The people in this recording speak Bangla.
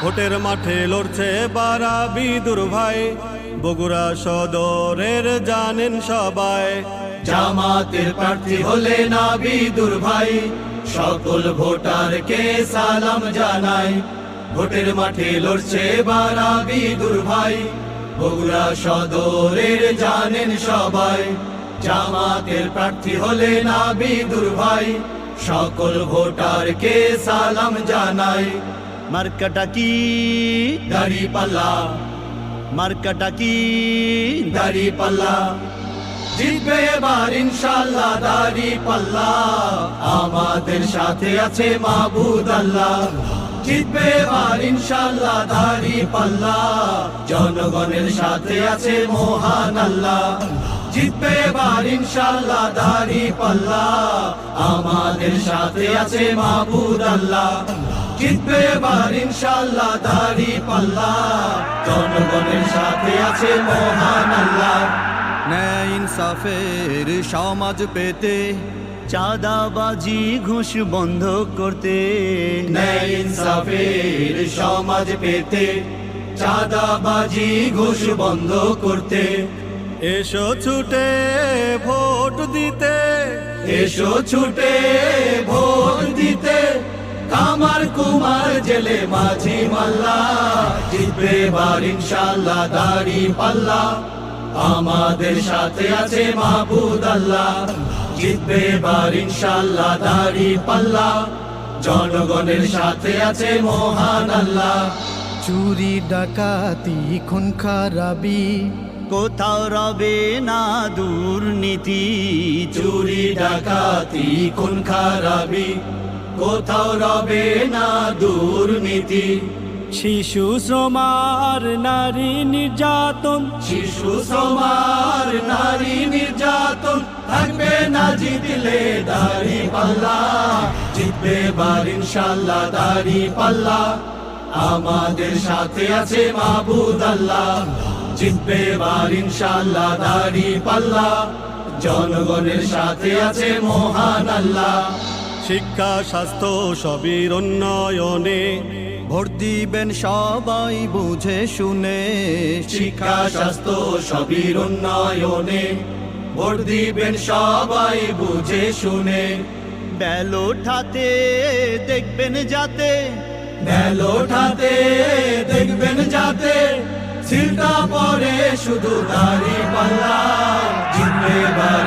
ভোটের মাঠে লড়ছে বারাবি দুর্ভাই, বগুড়া সদরের জানেন সবাই। জামাতের প্রার্থী হলে নাবিদুর ভাই, সকল ভোটারকে সালাম জানাই। ভোটের মাঠে লড়ছে বারাবিদুর ভাই, বগুড়া সদরের জানেন সবাই। জামাতের প্রার্থী হলে নাবিদুর ভাই, সকল ভোটারকে সালাম জানাই। মার্কাটা কি দাঁড়িপাল্লা, মার্কাটা কি দাঁড়িপাল্লা, জিতবে এবার ইনশাআল্লাহ দাঁড়িপাল্লা। আমাদের সাথে আছে মাবুদ আল্লাহ, জিতবে এবার ইনশাআল্লাহ দাঁড়িপাল্লা। জনগণের সাথে আছে মহান আল্লাহ, জিতবে এবার ইনশাআল্লাহ দাঁড়িপাল্লা। আমাদের সাথে আছে মাবুদ আল্লাহ, জিতবে এবার ইনশাআল্লাহ দাঁড়িপাল্লা। জনগণের সাথে আছে মহান আল্লাহ। ন্যায় ইনসাফের সমাজ পেতে, চাঁদাবাজি ঘুষ বন্ধ করতে। ন্যায় ইনসাফের সমাজ পেতে, চাঁদাবাজি ঘুষ বন্ধ করতে। এসো ছুটে ভোট দিতে, এসো ছুটে ভোট দিতে। কামার কুমার জেলে মাঝি মাল্লা, জিতবে এবার ইনশাআল্লাহ দাঁড়িপাল্লা। আমাদের সাথে আছে মাবুদ আল্লাহ, জিতবে এবার ইনশাআল্লাহ দাঁড়িপাল্লা। জনগণের সাথে আছে মহান আল্লাহ। চুরি ডাকাতি খুন খারাপি, কোথাও রবে না দুর্নীতি। চুরি ডাকাতি খুন খারাপি, কোথাও রবে না দুর্নীতি। শিশু শ্রমার নারী নির্যাতন, শিশু শ্রমার নারী নির্যাতন থাকবে না জিতলে দাঁড়িপাল্লা। জিতবে এবার ইনশাআল্লাহ দাঁড়িপাল্লা। আমাদের সাথে আছে মাবুদ আল্লাহ, জিতবে এবার ইনশাআল্লাহ দাঁড়িপাল্লা। জনগণের সাথে আছে মহান আল্লাহ। শিক্ষা স্বাস্থ্য সবির উন্নয়নে, ভোট দিবেন সবাই বুঝে শুনে। শিক্ষা স্বাস্থ্য সবির উন্নয়নে, ভোট দিবেন সবাই বুঝে শুনে। ব্যালট হাতে দেখবেন যাতে, ব্যালট হাতে দেখবেন যাতে, সিলটা পরে শুধু দাঁড়িপাল্লা। জিতবে এবার